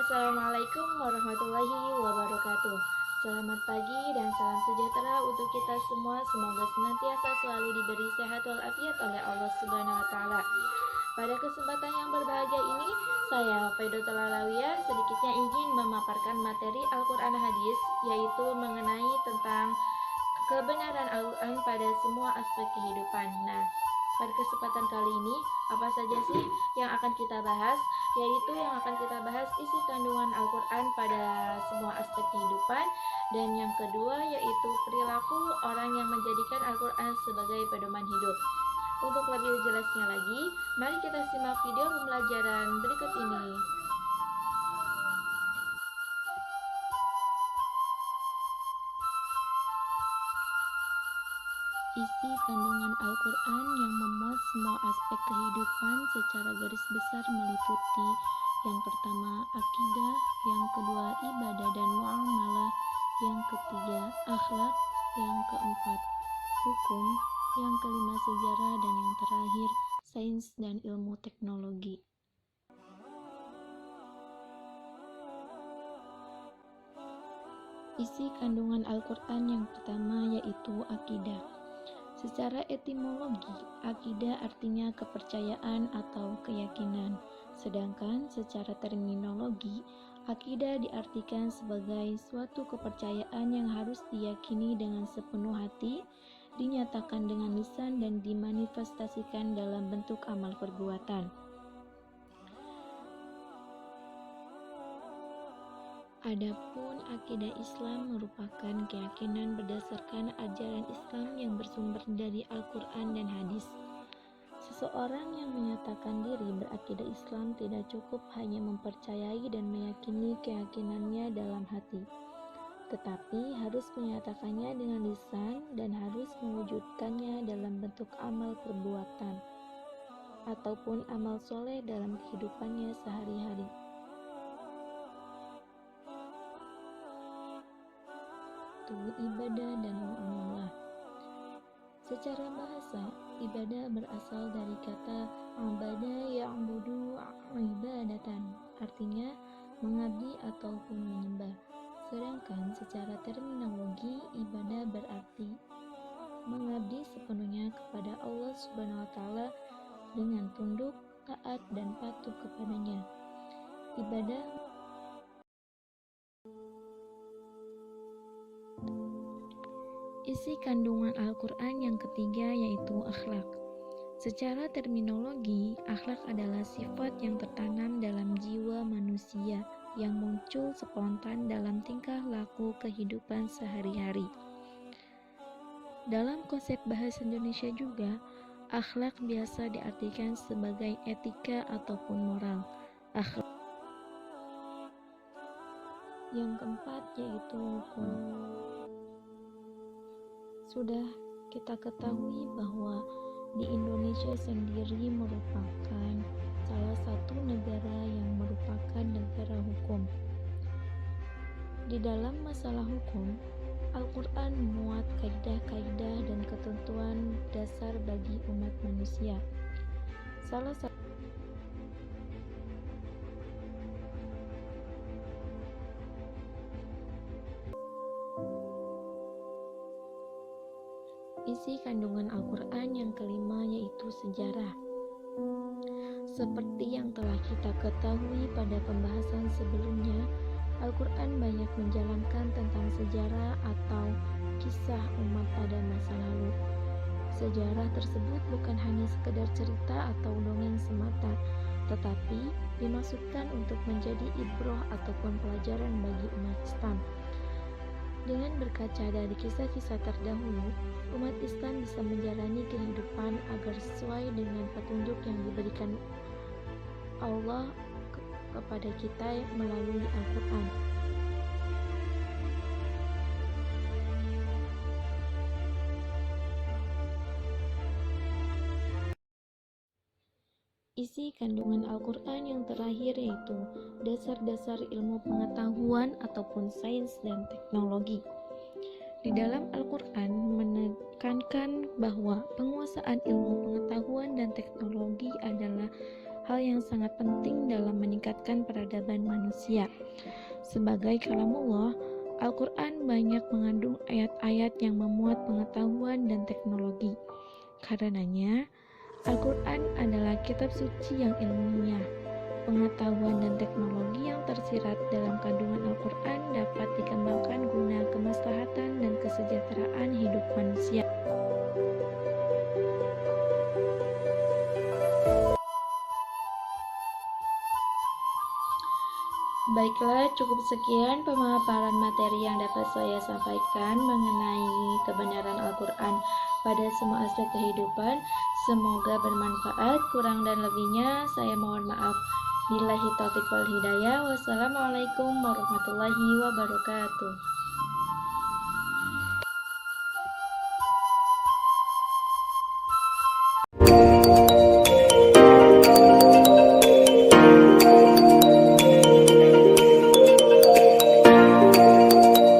Assalamualaikum warahmatullahi wabarakatuh. Selamat pagi dan salam sejahtera untuk kita semua. Semoga senantiasa selalu diberi sehat walafiat oleh Allah Subhanahu wa taala. Pada kesempatan yang berbahagia ini, saya Faidatul Alawiyah sedikitnya ingin memaparkan materi Al-Qur'an Hadis, yaitu mengenai tentang kebenaran Al-Quran pada semua aspek kehidupan. Nah, pada kesempatan kali ini, apa saja sih yang akan kita bahas? Yaitu yang akan kita bahas isi kandungan Al-Quran pada semua aspek kehidupan. Dan yang kedua yaitu perilaku orang yang menjadikan Al-Quran sebagai pedoman hidup. Untuk lebih jelasnya lagi, mari kita simak video pembelajaran berikut ini. Isi kandungan Al-Quran yang memuat semua aspek kehidupan secara garis besar meliputi yang pertama akidah, yang kedua ibadah dan muamalah, yang ketiga akhlak, yang keempat hukum, yang kelima sejarah, dan yang terakhir sains dan ilmu teknologi. Isi kandungan Al-Quran yang pertama yaitu akidah. Secara etimologi, akidah artinya kepercayaan atau keyakinan. Sedangkan secara terminologi, akidah diartikan sebagai suatu kepercayaan yang harus diyakini dengan sepenuh hati, dinyatakan dengan lisan dan dimanifestasikan dalam bentuk amal perbuatan. Adapun akidah Islam merupakan keyakinan berdasarkan ajaran Islam yang bersumber dari Al-Quran dan hadis. Seseorang yang menyatakan diri berakidah Islam tidak cukup hanya mempercayai dan meyakini keyakinannya dalam hati, tetapi harus menyatakannya dengan lisan dan harus mewujudkannya dalam bentuk amal perbuatan ataupun amal soleh dalam kehidupannya sehari-hari. Ibadah dan muamalah. Secara bahasa, ibadah berasal dari kata abada ya'budu ibadatan, artinya mengabdi ataupun menyembah. Sedangkan secara terminologi, ibadah berarti mengabdi sepenuhnya kepada Allah Subhanahu wa taala dengan tunduk, taat dan patuh kepadanya. Ibadah Isi kandungan Al-Quran yang ketiga yaitu akhlak. Secara terminologi, akhlak adalah sifat yang tertanam dalam jiwa manusia yang muncul spontan dalam tingkah laku kehidupan sehari-hari. Dalam konsep bahasa Indonesia juga, akhlak biasa diartikan sebagai etika ataupun moral. Akhlak yang keempat yaitu hukum. Sudah kita ketahui bahwa di Indonesia sendiri merupakan salah satu negara yang merupakan negara hukum. Di dalam masalah hukum, Al-Quran memuat kaidah-kaidah dan ketentuan dasar bagi umat manusia. Salah satu isi kandungan Al-Quran yang kelima yaitu sejarah. Seperti yang telah kita ketahui pada pembahasan sebelumnya, Al-Quran banyak menjalankan tentang sejarah atau kisah umat pada masa lalu. Sejarah tersebut bukan hanya sekedar cerita atau dongeng semata, tetapi dimaksudkan untuk menjadi ibroh ataupun pelajaran bagi umat Islam. Dengan berkaca dari kisah-kisah terdahulu, umat Islam bisa menjalani kehidupan agar sesuai dengan petunjuk yang diberikan Allah kepada kita melalui Al-Quran. Isi kandungan Al-Quran yang terakhir yaitu dasar-dasar ilmu pengetahuan ataupun sains dan teknologi. Di dalam Al-Quran menekankan bahwa penguasaan ilmu pengetahuan dan teknologi adalah hal yang sangat penting dalam meningkatkan peradaban manusia. Sebagai kalamullah, Al-Quran banyak mengandung ayat-ayat yang memuat pengetahuan dan teknologi. Karenanya, Al-Quran adalah kitab suci yang ilmiah. Pengetahuan dan teknologi yang tersirat dalam kandungan Al-Quran dapat dikembangkan guna kemaslahatan dan kesejahteraan hidup manusia. Baiklah, cukup sekian pemaparan materi yang dapat saya sampaikan mengenai kebenaran Al-Quran pada semua aspek kehidupan. Semoga bermanfaat. Kurang dan lebihnya saya mohon maaf. Billahi taufiq wal hidayah. Wassalamualaikum warahmatullahi wabarakatuh.